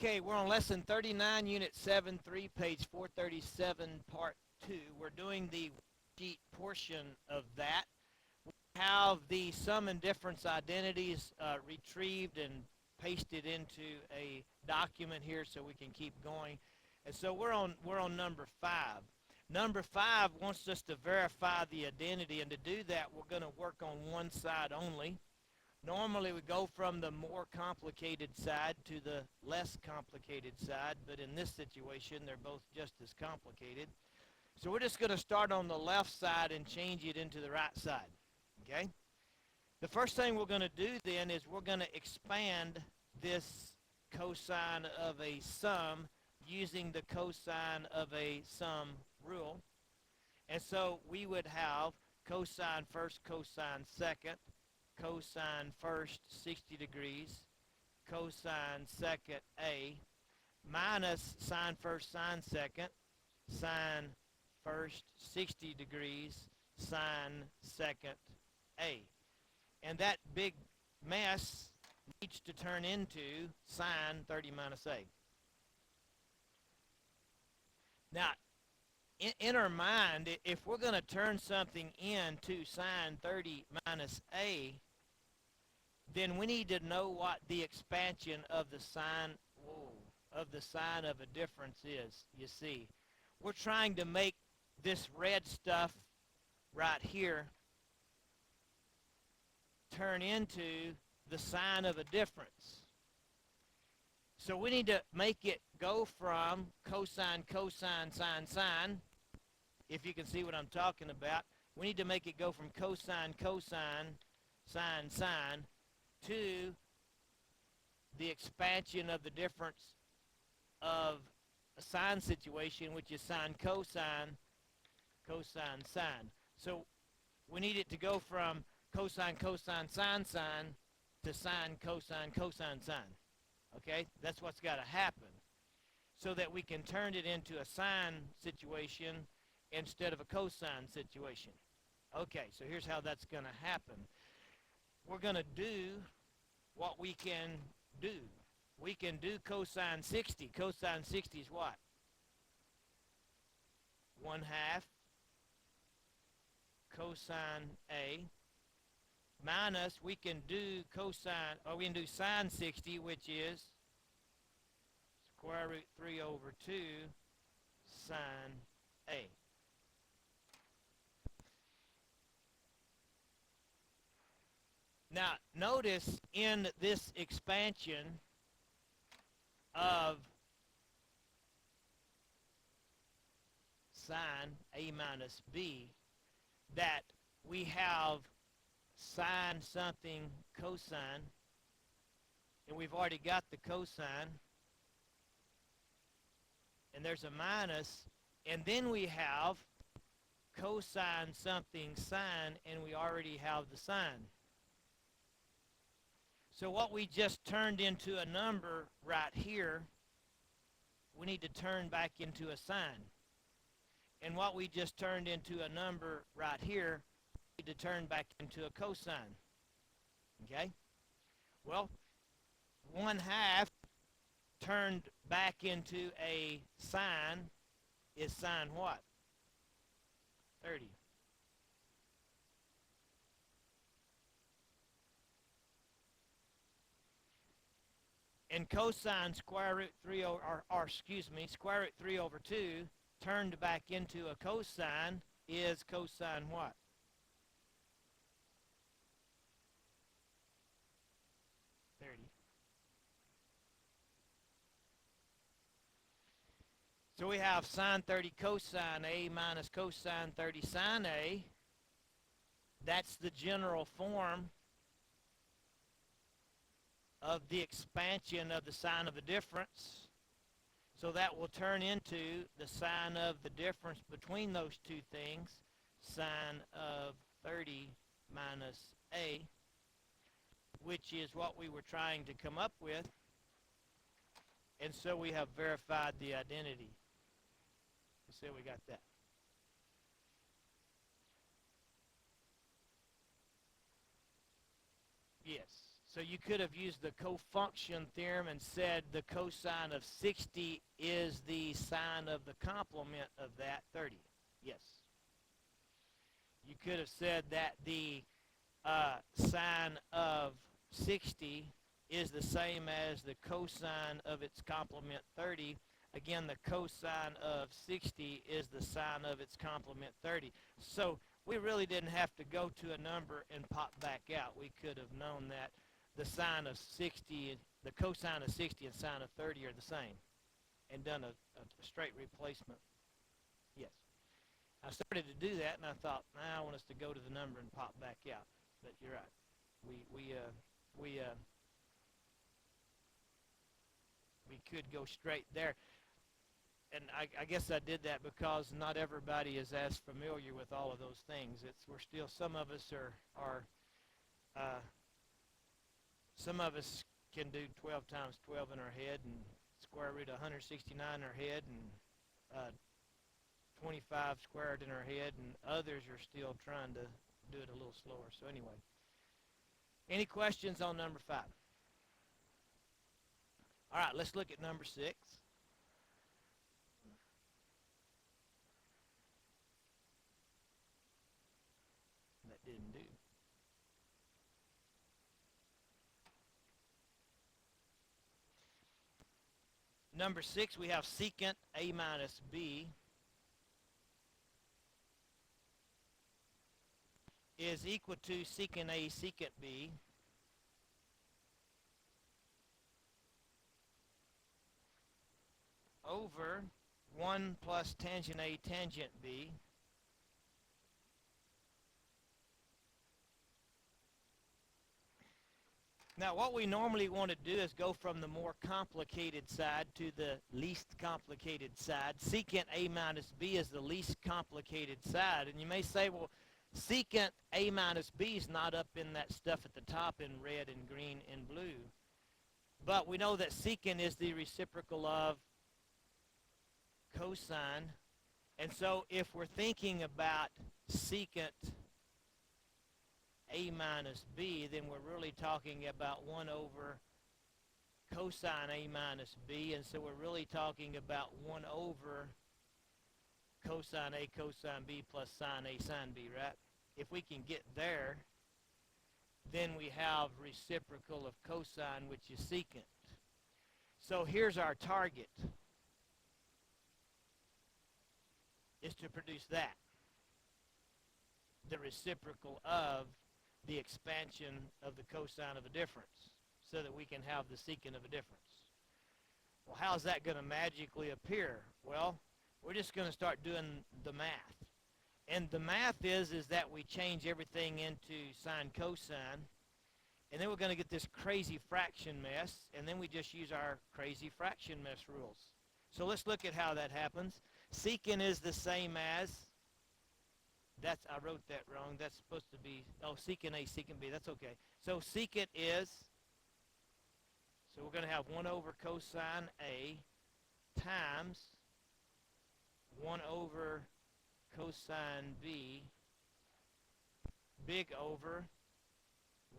Okay, we're on lesson 39, unit 7-3, page 437, part 2. We're doing the worksheet portion of that. We have the sum and difference identities retrieved and pasted into a document here so we can keep going. And so we're on number 5. Number 5 wants us to verify the identity, and to do that we're going to work on one side only. Normally we go from the more complicated side to the less complicated side, but in this situation they're both just as complicated. So we're just going to start on the left side and change it into the right side. Okay? The first thing we're going to do then is we're going to expand this cosine of a sum using the cosine of a sum rule. And so we would have cosine first, cosine second, cosine first 60 degrees, cosine second A, minus sine first, sine second, sine first 60 degrees, sine second A. And that big mess needs to turn into sine 30 minus A. Now, in our mind, if we're going to turn something into sine 30 minus A, then we need to know what the expansion of the sine of a difference is. You see, we're trying to make this red stuff right here turn into the sine of a difference. So we need to make it go from cosine, cosine, sine, sine. If you can see what I'm talking about, we need to make it go from cosine, cosine, sine, sine, to the expansion of the difference of a sine situation, which is sine, cosine, cosine, sine. So we need it to go from cosine, cosine, sine, sine, to sine, cosine, cosine, sine. Okay? That's what's got to happen so that we can turn it into a sine situation instead of a cosine situation. Okay, so here's how that's going to happen. We're going to do what we can do. We can do cosine 60. Cosine 60 is what? 1/2 cosine A minus, we can do cosine, or we can do sine 60, which is square root 3 over 2 sine A. Now, notice in this expansion of sine A minus B that we have sine something cosine, and we've already got the cosine, and there's a minus, and then we have cosine something sine, and we already have the sine. So what we just turned into a number right here, we need to turn back into a sine. And what we just turned into a number right here, we need to turn back into a cosine. Okay? Well, 1/2 turned back into a sine is sine what? 30. And cosine square root 3 over, square root 3 over 2 turned back into a cosine is cosine what? 30. So we have sine 30 cosine A minus cosine 30 sine A. That's the general form of the expansion of the sine of a difference. So that will turn into the sine of the difference between those two things, sine of 30 minus A, which is what we were trying to come up with. And so we have verified the identity. So we got that. Yes. So you could have used the cofunction theorem and said the cosine of 60 is the sine of the complement of that 30. Yes. You could have said that the sine of 60 is the same as the cosine of its complement 30. Again, the cosine of 60 is the sine of its complement 30. So we really didn't have to go to a number and pop back out. We could have known that the sine of 60, the cosine of 60 and sine of 30 are the same, and done a straight replacement. Yes. I started to do that, and I thought, nah, I want us to go to the number and pop back out. But you're right. We could go straight there. And I guess I did that because not everybody is as familiar with all of those things. We're still, some of us some of us can do 12 times 12 in our head and square root of 169 in our head and 25 squared in our head, and others are still trying to do it a little slower. So anyway, any questions on number 5? All right, let's look at number 6. That didn't do. Number 6, we have secant a minus b is equal to secant a secant b over 1 plus tangent a tangent b Now, what we normally want to do is go from the more complicated side to the least complicated side. Secant a minus b is the least complicated side. And you may say, well, secant a minus b is not up in that stuff at the top in red and green and blue. But we know that secant is the reciprocal of cosine. And so if we're thinking about secant a minus b, then we're really talking about 1 over cosine a minus b, and so we're really talking about 1 over cosine a cosine b plus sine a sine b, right? If we can get there, then we have reciprocal of cosine, which is secant. So here's our target, is to produce that, the reciprocal of the expansion of the cosine of a difference, so that we can have the secant of a difference. Well, how's that going to magically appear? Well, we're just going to start doing the math. And the math is that we change everything into sine cosine, and then we're going to get this crazy fraction mess, and then we just use our crazy fraction mess rules. So let's look at how that happens. Secant is the same as, I wrote that wrong. That's supposed to be, secant a, secant b. That's okay. So secant is, so we're going to have 1 over cosine a times 1 over cosine b, big over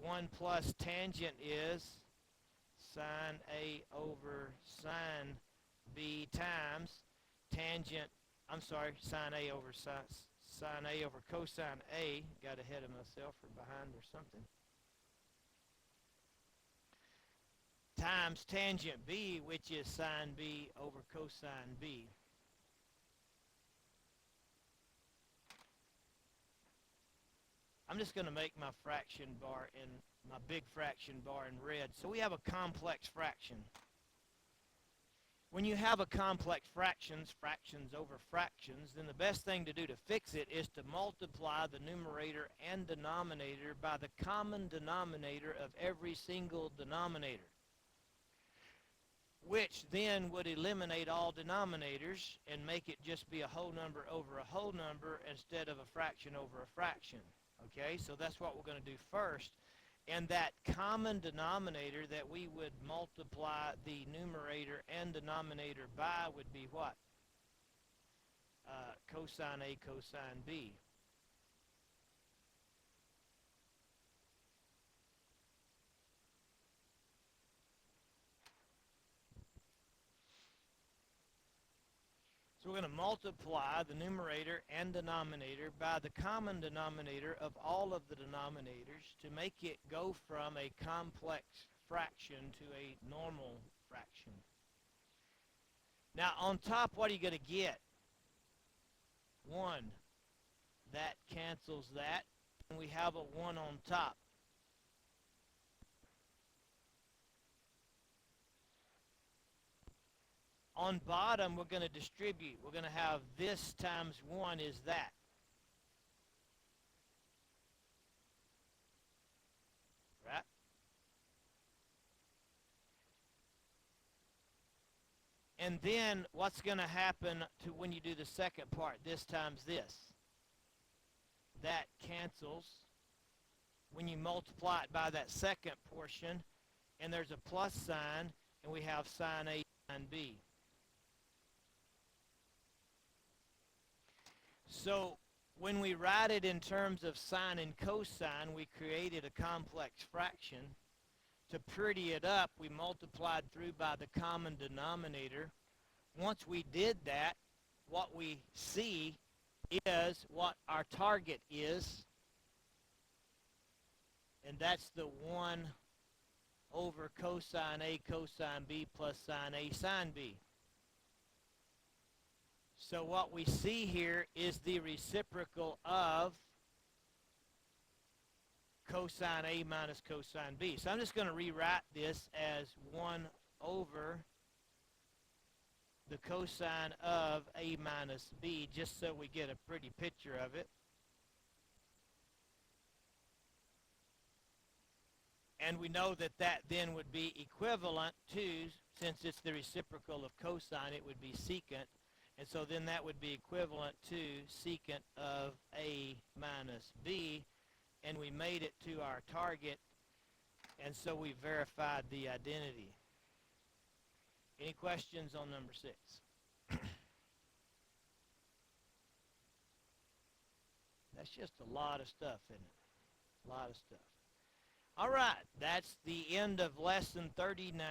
1 plus tangent is sine a over sine b times tangent, sine a over sine a over cosine a, got ahead of myself or behind or something, times tangent b, which is sine b over cosine b. I'm just going to make my fraction bar in my big fraction bar in red. So we have a complex fraction. When you have a complex fractions over fractions, then the best thing to do to fix it is to multiply the numerator and denominator by the common denominator of every single denominator, which then would eliminate all denominators and make it just be a whole number over a whole number instead of a fraction over a fraction. Okay, so that's what we're going to do first. And that common denominator that we would multiply the numerator and denominator by would be what? Cosine a cosine b. So we're going to multiply the numerator and denominator by the common denominator of all of the denominators to make it go from a complex fraction to a normal fraction. Now on top, what are you going to get? 1. That cancels that, and we have a 1 on top. On bottom, we're going to distribute. We're going to have this times 1 is that. Right? And then what's going to happen to when you do the second part? This times this. That cancels when you multiply it by that second portion, and there's a plus sign, and we have sine A, sine B. So when we write it in terms of sine and cosine, we created a complex fraction. To pretty it up, we multiplied through by the common denominator. Once we did that, what we see is what our target is, and that's the 1 over cosine A cosine B plus sine A sine B. So what we see here is the reciprocal of cosine A minus cosine B. So I'm just going to rewrite this as 1 over the cosine of A minus B, just so we get a pretty picture of it. And we know that that then would be equivalent to, since it's the reciprocal of cosine, it would be secant. And so then that would be equivalent to secant of A minus B. And we made it to our target, and so we verified the identity. Any questions on number 6? That's just a lot of stuff, isn't it? A lot of stuff. All right, that's the end of lesson 39,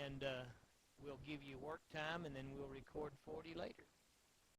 and we'll give you work time, and then we'll record 40 later.